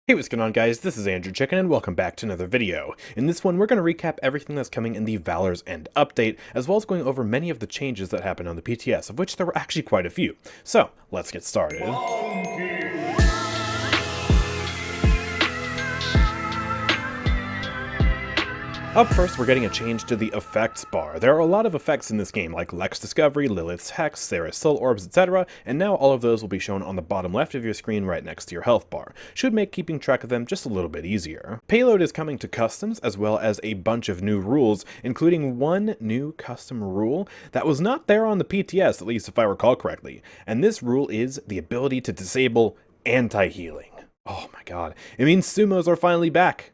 Hey, what's going on, guys? This is AndrewChicken, and welcome back to another video. In this one, we're going to recap everything that's coming in the Valor's End update, as well as going over many of the changes that happened on the PTS, of which there were actually quite a few. So, let's get started. Up first, we're getting a change to the effects bar. There are a lot of effects in this game, like Lex Discovery, Lilith's Hex, Sarah's Soul Orbs, etc., and now all of those will be shown on the bottom left of your screen right next to your health bar. Should make keeping track of them just a little bit easier. Payload is coming to customs, as well as a bunch of new rules, including one new custom rule that was not there on the PTS, at least if I recall correctly, and this rule is the ability to disable anti-healing. Oh my god, it means sumos are finally back!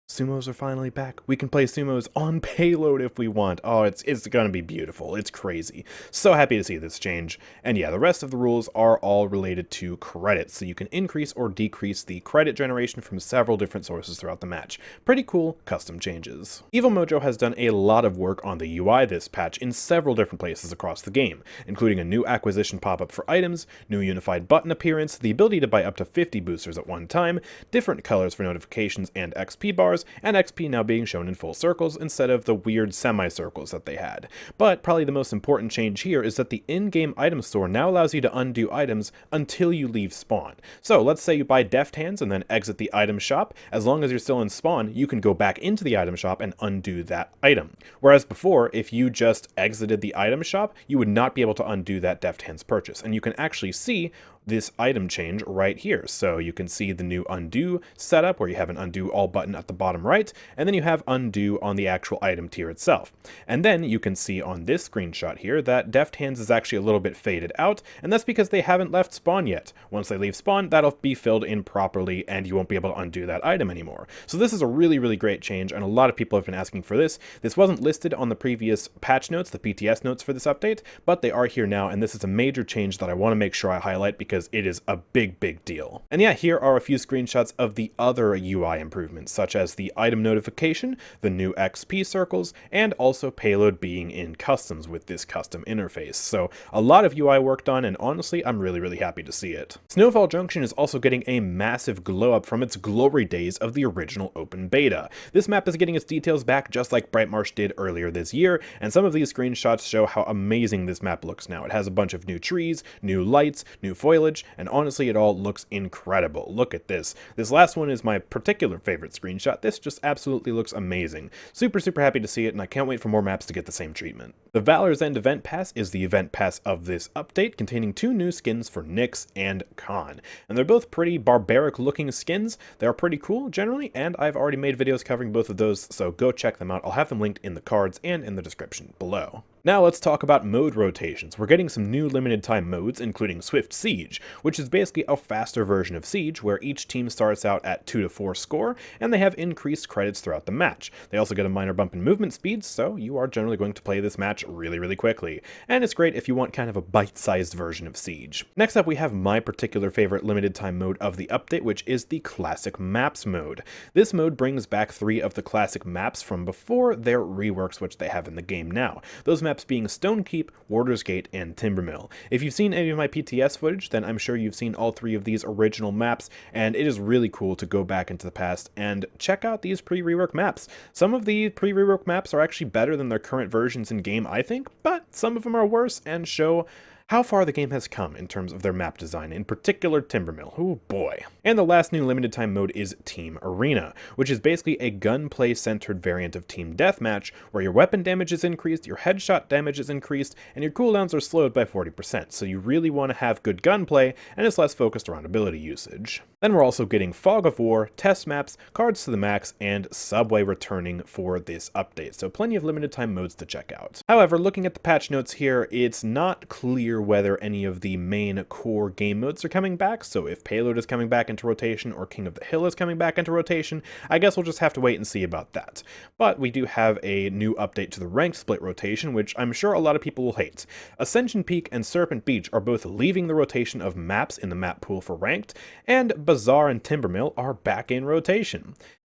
Sumos are finally back. We can play sumos on payload if we want. Oh, it's gonna be beautiful. It's crazy. So happy to see this change. And yeah, the rest of the rules are all related to credits, so you can increase or decrease the credit generation from several different sources throughout the match. Pretty cool custom changes. Evil Mojo has done a lot of work on the UI this patch in several different places across the game, including a new acquisition pop-up for items, new unified button appearance, the ability to buy up to 50 boosters at one time, different colors for notifications and XP bars, and XP now being shown in full circles instead of the weird semicircles that they had. But probably the most important change here is that the in-game item store now allows you to undo items until you leave spawn. So let's say you buy Deft Hands and then exit the item shop. As long as you're still in spawn, you can go back into the item shop and undo that item. Whereas before, if you just exited the item shop, you would not be able to undo that Deft Hands purchase. And you can actually see this item change right here. So you can see the new undo setup where you have an undo all button at the bottom right, and then you have undo on the actual item tier itself. And then you can see on this screenshot here that Deft Hands is actually a little bit faded out, and that's because they haven't left spawn yet. Once they leave spawn, that'll be filled in properly and you won't be able to undo that item anymore. So this is a really, really great change, and a lot of people have been asking for this. This wasn't listed on the previous patch notes, the PTS notes for this update, but they are here now, and this is a major change that I want to make sure I highlight because it is a big, big deal. And yeah, here are a few screenshots of the other UI improvements, such as the item notification, the new XP circles, and also payload being in customs with this custom interface. So a lot of UI work done, and honestly, I'm really, really happy to see it. Snowfall Junction is also getting a massive glow up from its glory days of the original open beta. This map is getting its details back just like Brightmarsh did earlier this year, and some of these screenshots show how amazing this map looks now. It has a bunch of new trees, new lights, new foliage, and honestly, it all looks incredible. Look at this. This last one is my particular favorite screenshot. This just absolutely looks amazing. Super, super happy to see it, and I can't wait for more maps to get the same treatment. The Valor's End Event Pass is the event pass of this update, containing two new skins for Nyx and Khan. And they're both pretty barbaric looking skins. They're pretty cool generally, and I've already made videos covering both of those, so go check them out. I'll have them linked in the cards and in the description below. Now let's talk about mode rotations. We're getting some new limited time modes, including Swift Siege, which is basically a faster version of Siege, where each team starts out at 2 to 4 score, and they have increased credits throughout the match. They also get a minor bump in movement speed, so you are generally going to play this match really, really quickly. And it's great if you want kind of a bite-sized version of Siege. Next up, we have my particular favorite limited time mode of the update, which is the Classic Maps mode. This mode brings back 3 of the classic maps from before their reworks, which they have in the game now. Those maps being Stonekeep, Warder's Gate, and Timbermill. If you've seen any of my PTS footage, then I'm sure you've seen all 3 of these original maps, and it is really cool to go back into the past and check out these pre-rework maps. Some of the pre-rework maps are actually better than their current versions in game, I think, but some of them are worse and show how far the game has come in terms of their map design, in particular Timbermill. Oh boy. And the last new limited time mode is Team Arena, which is basically a gunplay centered variant of Team Deathmatch, where your weapon damage is increased, your headshot damage is increased, and your cooldowns are slowed by 40%, so you really want to have good gunplay, and it's less focused around ability usage. Then we're also getting Fog of War, test maps, cards to the max, and Subway returning for this update, so plenty of limited time modes to check out. However, looking at the patch notes here, it's not clear whether any of the main core game modes are coming back, so if Payload is coming back into rotation or King of the Hill is coming back into rotation, I guess we'll just have to wait and see about that. But we do have a new update to the ranked split rotation, which I'm sure a lot of people will hate. Ascension Peak and Serpent Beach are both leaving the rotation of maps in the map pool for ranked, and Bazaar and Timbermill are back in rotation.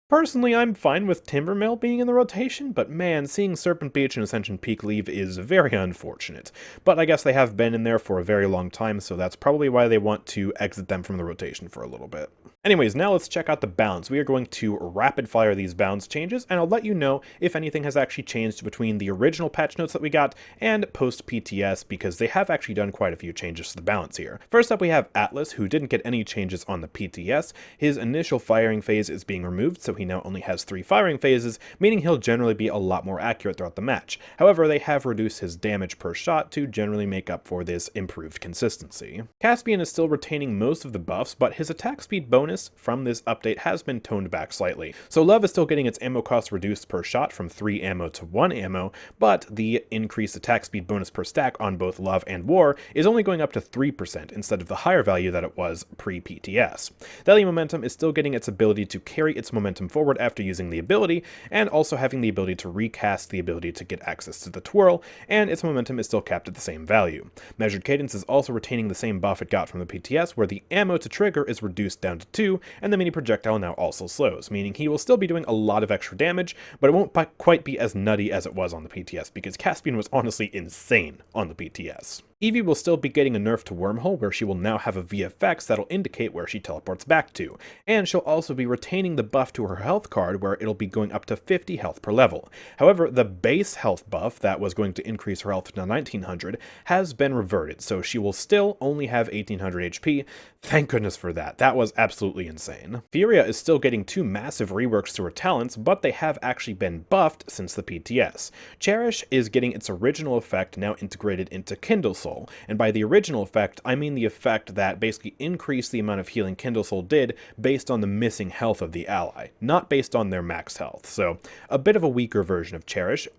Personally, I'm fine with Timbermill being in the rotation, but man, seeing Serpent Beach and Ascension Peak leave is very unfortunate. But I guess they have been in there for a very long time, so that's probably why they want to exit them from the rotation for a little bit. Anyways, now let's check out the balance. We are going to rapid fire these balance changes, and I'll let you know if anything has actually changed between the original patch notes that we got and post PTS, because they have actually done quite a few changes to the balance here. First up, we have Atlas, who didn't get any changes on the PTS. His initial firing phase is being removed, so he now only has 3 firing phases, meaning he'll generally be a lot more accurate throughout the match. However, they have reduced his damage per shot to generally make up for this improved consistency. Caspian is still retaining most of the buffs, but his attack speed bonus from this update has been toned back slightly. So Love is still getting its ammo cost reduced per shot from 3 ammo to 1 ammo, but the increased attack speed bonus per stack on both Love and War is only going up to 3% instead of the higher value that it was pre-PTS. Deadly Momentum is still getting its ability to carry its momentum forward after using the ability, and also having the ability to recast the ability to get access to the twirl, and its momentum is still capped at the same value. Measured Cadence is also retaining the same buff it got from the PTS, where the ammo to trigger is reduced down to 2, and the mini projectile now also slows, meaning he will still be doing a lot of extra damage, but it won't quite be as nutty as it was on the PTS, because Caspian was honestly insane on the PTS. Eevee will still be getting a nerf to Wormhole, where she will now have a VFX that'll indicate where she teleports back to, and she'll also be retaining the buff to her health card, where it'll be going up to 50 health per level. However, the base health buff that was going to increase her health to 1900 has been reverted, so she will still only have 1800 HP. Thank goodness for that. That was absolutely insane. Furia is still getting 2 massive reworks to her talents, but they have actually been buffed since the PTS. Cherish is getting its original effect now integrated into Kindle Soul. And by the original effect, I mean the effect that basically increased the amount of healing Kindle Soul did based on the missing health of the ally, not based on their max health. So a bit of a weaker version of Cherish,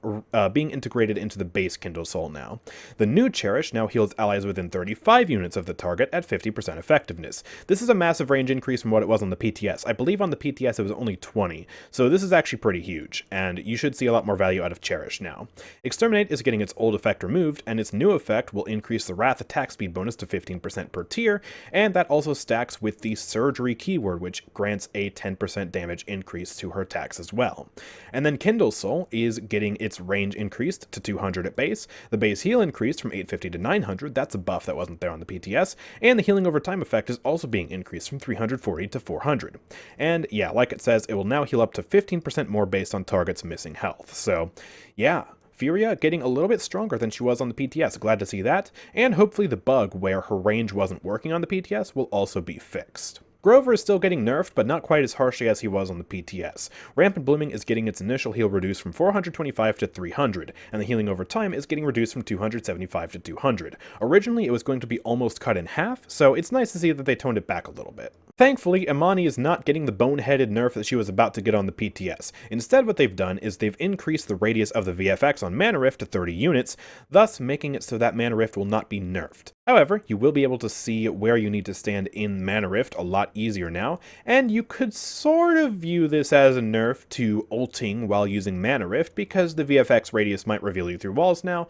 being integrated into the base Kindle Soul now. The new Cherish now heals allies within 35 units of the target at 50% effectiveness. This is a massive range increase from what it was on the PTS. I believe on the PTS it was only 20, so this is actually pretty huge, and you should see a lot more value out of Cherish now. Exterminate is getting its old effect removed, and its new effect will increase the Wrath attack speed bonus to 15% per tier, and that also stacks with the Surgery keyword, which grants a 10% damage increase to her attacks as well. And then Kindle Soul is getting its range increased to 200 at base, the base heal increased from 850 to 900, that's a buff that wasn't there on the PTS, and the healing over time effect is also being increased from 340 to 400. And yeah, like it says, it will now heal up to 15% more based on targets missing health. So yeah, Furia getting a little bit stronger than she was on the PTS, glad to see that, and hopefully the bug where her range wasn't working on the PTS will also be fixed. Grover is still getting nerfed, but not quite as harshly as he was on the PTS. Rampant Blooming is getting its initial heal reduced from 425 to 300, and the healing over time is getting reduced from 275 to 200. Originally, it was going to be almost cut in half, so it's nice to see that they toned it back a little bit. Thankfully, Imani is not getting the boneheaded nerf that she was about to get on the PTS. Instead, what they've done is they've increased the radius of the VFX on Mana Rift to 30 units, thus making it so that Mana Rift will not be nerfed. However, you will be able to see where you need to stand in Mana Rift a lot easier now, and you could sort of view this as a nerf to ulting while using Mana Rift, because the VFX radius might reveal you through walls now.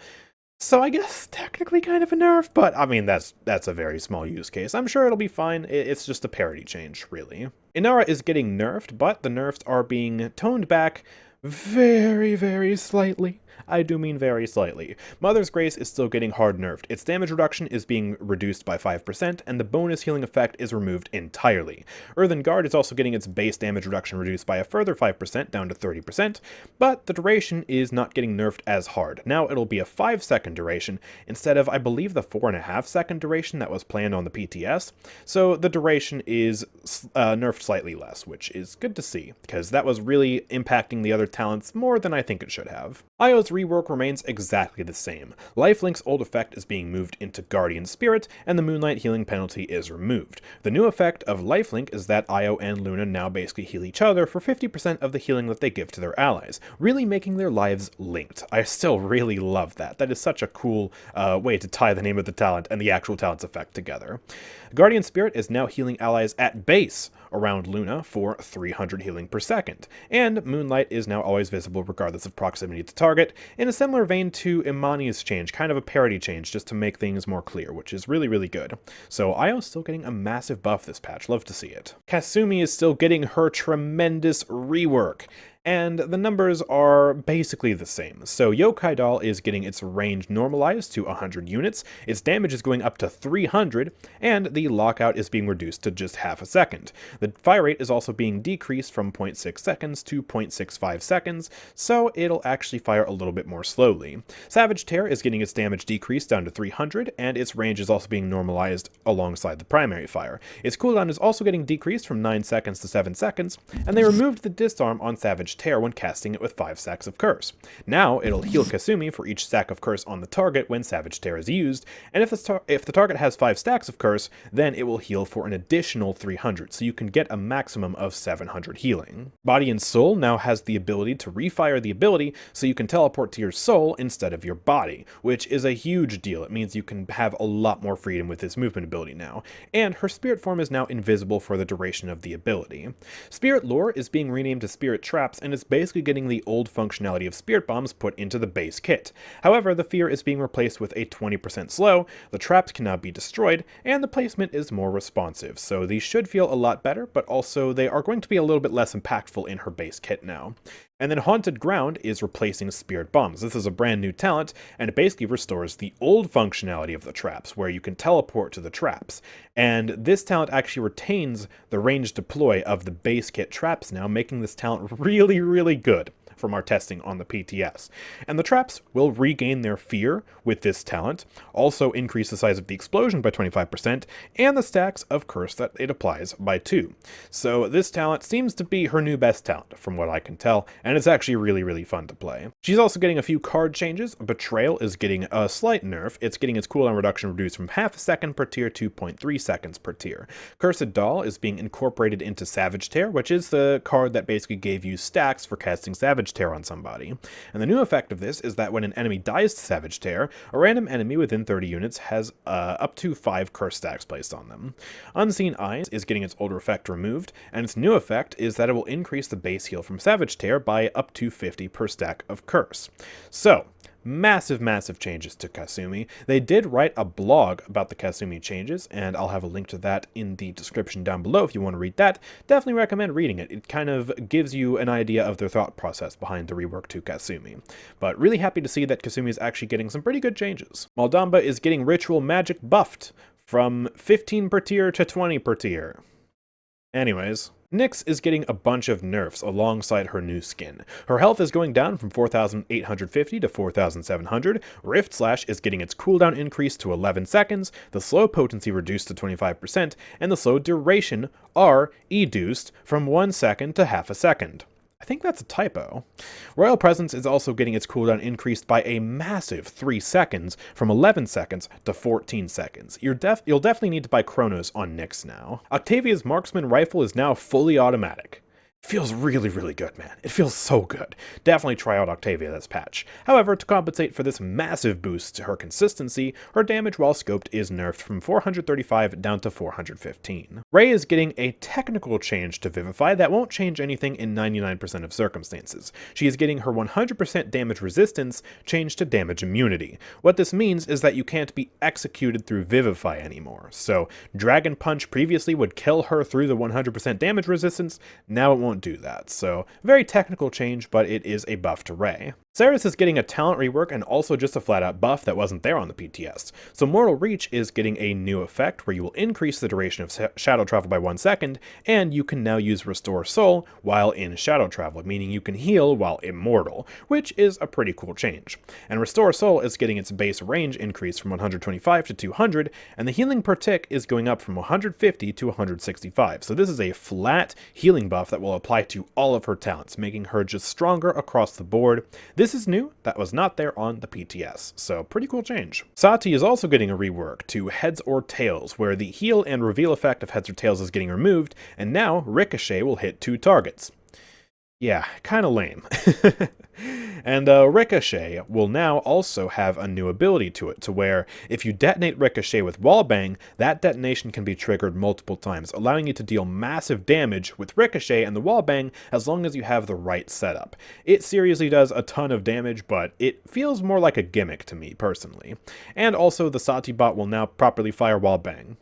So I guess technically kind of a nerf, but I mean, that's a very small use case. I'm sure it'll be fine. It's just a parity change, really. Inara is getting nerfed, but the nerfs are being toned back very, very slightly. I do mean very slightly. Mother's Grace is still getting hard nerfed. Its damage reduction is being reduced by 5%, and the bonus healing effect is removed entirely. Earthen Guard is also getting its base damage reduction reduced by a further 5% down to 30%, but the duration is not getting nerfed as hard. Now it'll be a 5-second duration instead of, I believe, the 4.5-second duration that was planned on the PTS, so the duration is nerfed slightly less, which is good to see, because that was really impacting the other talents more than I think it should have. Io's rework remains exactly the same. Lifelink's old effect is being moved into Guardian Spirit, and the Moonlight healing penalty is removed. The new effect of Lifelink is that Io and Luna now basically heal each other for 50% of the healing that they give to their allies, really making their lives linked. I still really love that. That is such a cool way to tie the name of the talent and the actual talent's effect together. Guardian Spirit is now healing allies at base, around Luna for 300 healing per second, and Moonlight is now always visible regardless of proximity to target, in a similar vein to Imani's change, kind of a parity change just to make things more clear, which is really, really good. So Io's still getting a massive buff this patch, love to see it. Kasumi is still getting her tremendous rework, and the numbers are basically the same. So Yokai Doll is getting its range normalized to 100 units, its damage is going up to 300, and the lockout is being reduced to just half a second. The fire rate is also being decreased from 0.6 seconds to 0.65 seconds, so it'll actually fire a little bit more slowly. Savage Tear is getting its damage decreased down to 300, and its range is also being normalized alongside the primary fire. Its cooldown is also getting decreased from 9 seconds to 7 seconds, and they removed the disarm on Savage Tear when casting it with 5 stacks of Curse. Now it'll heal Kasumi for each stack of Curse on the target when Savage Tear is used, and if the target has 5 stacks of Curse, then it will heal for an additional 300, so you can get a maximum of 700 healing. Body and Soul now has the ability to refire the ability, so you can teleport to your soul instead of your body, which is a huge deal. It means you can have a lot more freedom with this movement ability now, and her spirit form is now invisible for the duration of the ability. Spirit Lore is being renamed to Spirit Traps, and it's basically getting the old functionality of Spirit Bombs put into the base kit. However, the fear is being replaced with a 20% slow, the traps can now be destroyed, and the placement is more responsive, so these should feel a lot better, but also they are going to be a little bit less impactful in her base kit now. And then Haunted Ground is replacing Spirit Bombs. This is a brand new talent, and it basically restores the old functionality of the traps, where you can teleport to the traps. And this talent actually retains the range deploy of the base kit traps now, making this talent really, really good from our testing on the PTS. And the traps will regain their fear with this talent, also increase the size of the explosion by 25%, and the stacks of Curse that it applies by 2. So this talent seems to be her new best talent, from what I can tell, and it's actually really, really fun to play. She's also getting a few card changes. Betrayal is getting a slight nerf. It's getting its cooldown reduction reduced from half a second per tier to 0.3 seconds per tier. Cursed Doll is being incorporated into Savage Tear, which is the card that basically gave you stacks for casting Savage Tear on somebody. And the new effect of this is that when an enemy dies to Savage Tear, a random enemy within 30 units has up to 5 curse stacks placed on them. Unseen Eyes is getting its older effect removed, and its new effect is that it will increase the base heal from Savage Tear by up to 50 per stack of curse. So, massive changes to Kasumi. They did write a blog about the Kasumi changes, and I'll have a link to that in the description down below if you want to read that. Definitely recommend reading it. It kind of gives you an idea of their thought process behind the rework to Kasumi. But really happy to see that Kasumi is actually getting some pretty good changes. Maldamba is getting Ritual Magic buffed from 15 per tier to 20 per tier. Anyways, Nyx is getting a bunch of nerfs alongside her new skin. Her health is going down from 4,850 to 4,700, Rift Slash is getting its cooldown increased to 11 seconds, the slow potency reduced to 25%, and the slow duration reduced from 1 second to half a second. I think that's a typo. Royal Presence is also getting its cooldown increased by a massive 3 seconds, from 11 seconds to 14 seconds. You'll definitely need to buy Chronos on Nyx now. Octavia's Marksman Rifle is now fully automatic. Feels really, really good, man. It feels so good. Definitely try out Octavia this patch. However, to compensate for this massive boost to her consistency, her damage while scoped is nerfed from 435 down to 415. Ray is getting a technical change to Vivify that won't change anything in 99% of circumstances. She is getting her 100% damage resistance changed to damage immunity. What this means is that you can't be executed through Vivify anymore. So, Dragon Punch previously would kill her through the 100% damage resistance, now it won't do that. So, very technical change, but it is a buff to Ray. Ceres is getting a talent rework and also just a flat-out buff that wasn't there on the PTS. So Mortal Reach is getting a new effect where you will increase the duration of shadow travel by 1 second, and you can now use Restore Soul while in shadow travel, meaning you can heal while immortal, which is a pretty cool change. And Restore Soul is getting its base range increased from 125 to 200, and the healing per tick is going up from 150 to 165. So this is a flat healing buff that will apply to all of her talents, making her just stronger across the board. This is new, that was not there on the PTS, so pretty cool change. Sati is also getting a rework to Heads or Tails, where the heal and reveal effect of Heads or Tails is getting removed, and now Ricochet will hit 2 targets. Yeah, kinda lame. And Ricochet will now also have a new ability to it, to where if you detonate Ricochet with Wallbang, that detonation can be triggered multiple times, allowing you to deal massive damage with Ricochet and the Wallbang as long as you have the right setup. It seriously does a ton of damage, but it feels more like a gimmick to me, personally. And also, the Sati bot will now properly fire Wallbang,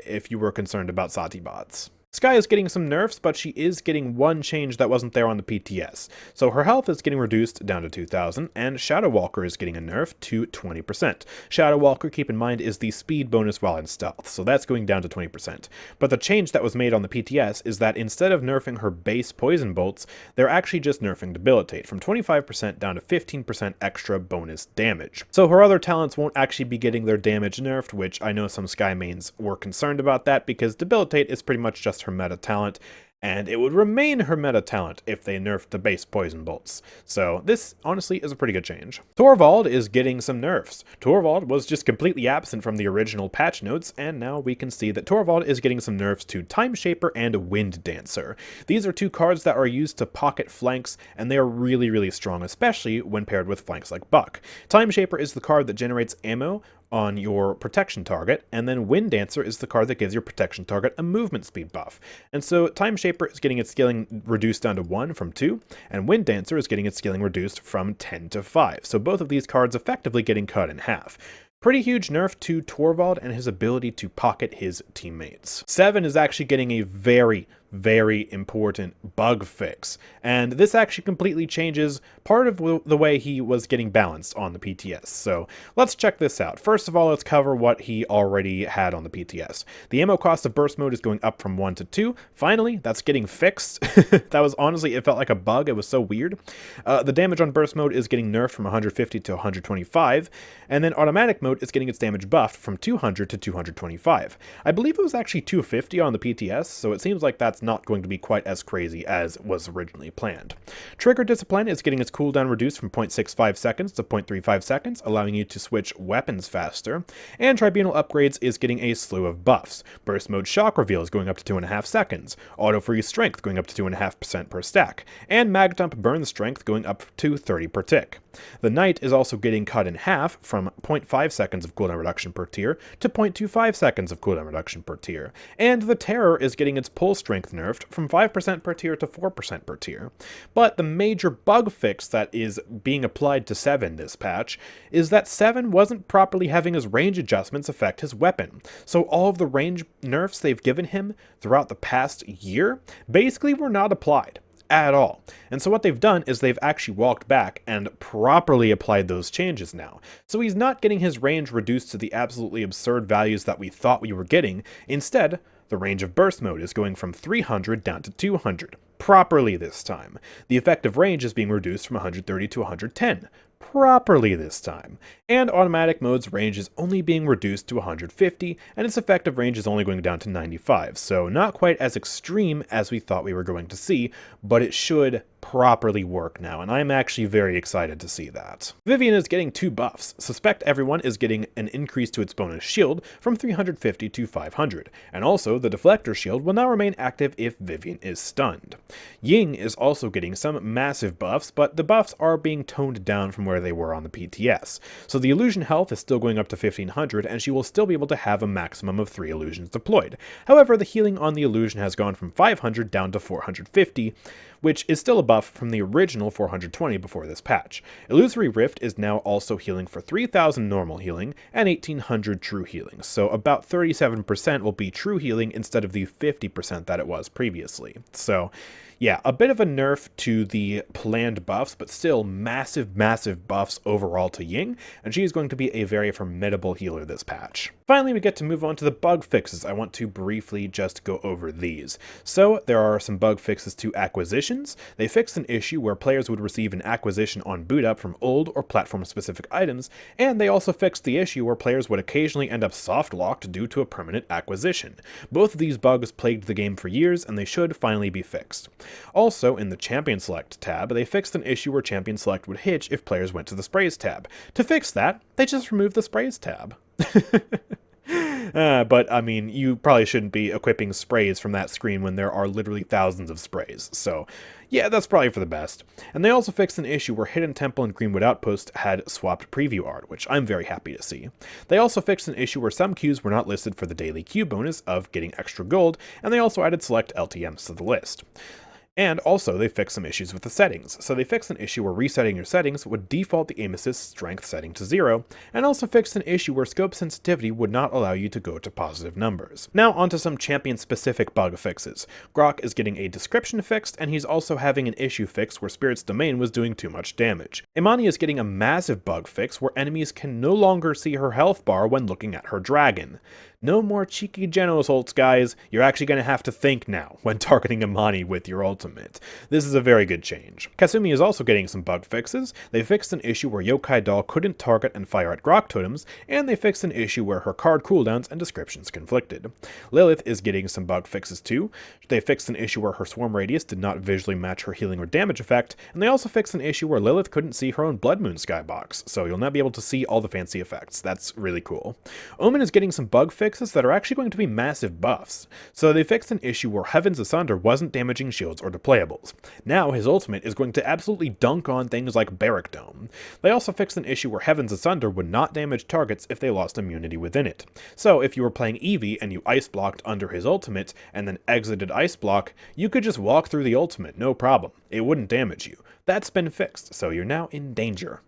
if you were concerned about Sati bots. Skye is getting some nerfs, but she is getting one change that wasn't there on the PTS. So her health is getting reduced down to 2,000, and Shadow Walker is getting a nerf to 20%. Shadow Walker, keep in mind, is the speed bonus while in stealth, so that's going down to 20%. But the change that was made on the PTS is that instead of nerfing her base poison bolts, they're actually just nerfing Debilitate, from 25% down to 15% extra bonus damage. So her other talents won't actually be getting their damage nerfed, which I know some Skye mains were concerned about that, because Debilitate is pretty much just her meta talent, and it would remain her meta talent if they nerfed the base poison bolts. So this honestly is a pretty good change. Torvald is getting some nerfs. Torvald was just completely absent from the original patch notes, and now we can see that Torvald is getting some nerfs to Time Shaper and Wind Dancer. These are two cards that are used to pocket flanks, and they are really, really strong, especially when paired with flanks like Buck. Time Shaper is the card that generates ammo on your protection target, and then Wind Dancer is the card that gives your protection target a movement speed buff. And so Time Shaper is getting its scaling reduced down to 1 from 2, and Wind Dancer is getting its scaling reduced from 10 to 5. So both of these cards effectively getting cut in half. Pretty huge nerf to Torvald and his ability to pocket his teammates. Seven is actually getting a very important bug fix, and this actually completely changes part of the way he was getting balanced on the PTS. So let's check this out. First of all, let's cover what he already had on the PTS. The ammo cost of burst mode is going up from 1 to 2. Finally, that's getting fixed. That was honestly, it felt like a bug. It was so weird. The damage on burst mode is getting nerfed from 150 to 125, and then automatic mode is getting its damage buffed from 200 to 225. I believe it was actually 250 on the PTS, so it seems like that's not going to be quite as crazy as was originally planned. Trigger Discipline is getting its cooldown reduced from 0.65 seconds to 0.35 seconds, allowing you to switch weapons faster, and Tribunal Upgrades is getting a slew of buffs. Burst Mode Shock Reveal is going up to 2.5 seconds, Auto Freeze Strength going up to 2.5% per stack, and Mag Dump Burn Strength going up to 30 per tick. The Knight is also getting cut in half from 0.5 seconds of cooldown reduction per tier to 0.25 seconds of cooldown reduction per tier, and the Terror is getting its pull strength nerfed from 5% per tier to 4% per tier. But the major bug fix that is being applied to 7 this patch is that 7 wasn't properly having his range adjustments affect his weapon. So all of the range nerfs they've given him throughout the past year basically were not applied at all. And so what they've done is they've actually walked back and properly applied those changes now. So he's not getting his range reduced to the absolutely absurd values that we thought we were getting. Instead, the range of burst mode is going from 300 down to 200. Properly this time. The effective range is being reduced from 130 to 110. Properly this time. And automatic mode's range is only being reduced to 150, and its effective range is only going down to 95, so not quite as extreme as we thought we were going to see, but it should properly work now, and I'm actually very excited to see that. Vivian is getting 2 buffs. Suspect Everyone is getting an increase to its bonus shield from 350 to 500, and also the Deflector shield will now remain active if Vivian is stunned. Ying is also getting some massive buffs, but the buffs are being toned down from where they were on the PTS. So the illusion health is still going up to 1500, and she will still be able to have a maximum of 3 illusions deployed. However, the healing on the illusion has gone from 500 down to 450, which is still a buff from the original 420 before this patch. Illusory Rift is now also healing for 3000 normal healing and 1800 true healing, so about 37% will be true healing instead of the 50% that it was previously. So yeah, a bit of a nerf to the planned buffs, but still massive buffs overall to Ying, and she is going to be a very formidable healer this patch. Finally, we get to move on to the bug fixes. I want to briefly just go over these. So there are some bug fixes to acquisitions. They fixed an issue where players would receive an acquisition on boot up from old or platform-specific items, and they also fixed the issue where players would occasionally end up soft-locked due to a permanent acquisition. Both of these bugs plagued the game for years, and they should finally be fixed. Also, in the Champion Select tab, they fixed an issue where Champion Select would hitch if players went to the Sprays tab. To fix that, they just removed the Sprays tab. But, I mean, you probably shouldn't be equipping sprays from that screen when there are literally thousands of sprays, so yeah, that's probably for the best. And they also fixed an issue where Hidden Temple and Greenwood Outpost had swapped preview art, which I'm very happy to see. They also fixed an issue where some queues were not listed for the daily queue bonus of getting extra gold, and they also added select LTMs to the list. And also, they fixed some issues with the settings. So they fixed an issue where resetting your settings would default the aim assist strength setting to 0, and also fixed an issue where scope sensitivity would not allow you to go to positive numbers. Now onto some champion-specific bug fixes. Grok is getting a description fixed, and he's also having an issue fixed where Spirit's Domain was doing too much damage. Imani is getting a massive bug fix where enemies can no longer see her health bar when looking at her dragon. No more cheeky Genos ults, guys. You're actually going to have to think now when targeting Imani with your ultimate. This is a very good change. Kasumi is also getting some bug fixes. They fixed an issue where Yokai Doll couldn't target and fire at Grok totems, and they fixed an issue where her card cooldowns and descriptions conflicted. Lilith is getting some bug fixes too. They fixed an issue where her swarm radius did not visually match her healing or damage effect, and they also fixed an issue where Lilith couldn't see her own Blood Moon skybox, so you'll not be able to see all the fancy effects. That's really cool. Omen is getting some bug fixes that are actually going to be massive buffs. So they fixed an issue where Heavens Asunder wasn't damaging shields or deplayables. Now his ultimate is going to absolutely dunk on things like Barrack Dome. They also fixed an issue where Heavens Asunder would not damage targets if they lost immunity within it. So if you were playing Eevee and you ice blocked under his ultimate and then exited ice block, you could just walk through the ultimate, no problem. It wouldn't damage you. That's been fixed, so you're now in danger.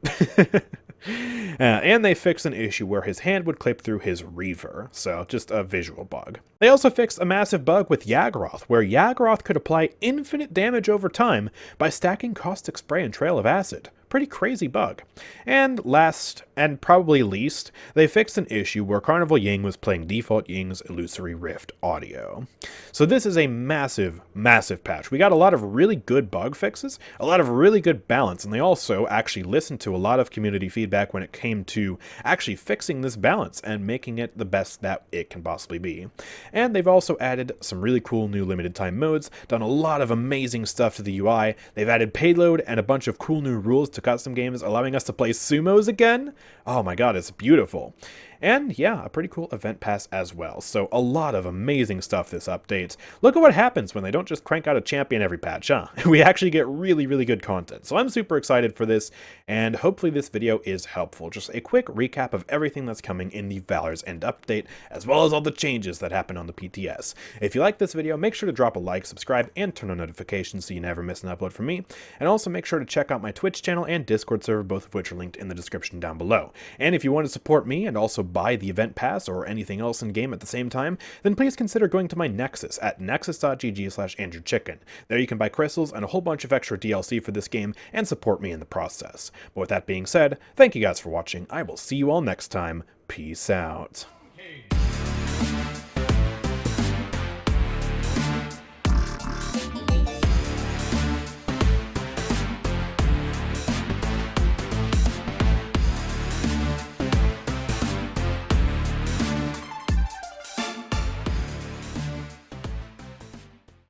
And they fixed an issue where his hand would clip through his Reaver, so just a visual bug. They also fixed a massive bug with Yaggroth, where Yaggroth could apply infinite damage over time by stacking Caustic Spray and Trail of Acid. Pretty crazy bug. And last, and probably least, they fixed an issue where Carnival Ying was playing default Ying's Illusory Rift audio. So this is a massive, massive patch. We got a lot of really good bug fixes, a lot of really good balance, and they also actually listened to a lot of community feedback when it came to actually fixing this balance and making it the best that it can possibly be. And they've also added some really cool new limited time modes, done a lot of amazing stuff to the UI. They've added payload and a bunch of cool new rules to custom games, allowing us to play sumos again. Oh my god, it's beautiful. And yeah, a pretty cool event pass as well. So a lot of amazing stuff this update. Look at what happens when they don't just crank out a champion every patch, huh? We actually get really, really good content. So I'm super excited for this, and hopefully this video is helpful. Just a quick recap of everything that's coming in the Valor's End update, as well as all the changes that happen on the PTS. If you like this video, make sure to drop a like, subscribe, and turn on notifications so you never miss an upload from me. And also make sure to check out my Twitch channel and Discord server, both of which are linked in the description down below. And if you want to support me and also buy the event pass or anything else in game at the same time, then please consider going to my Nexus at nexus.gg/AndrewChicken. There you can buy crystals and a whole bunch of extra DLC for this game and support me in the process. But with that being said, thank you guys for watching. I will see you all next time. Peace out.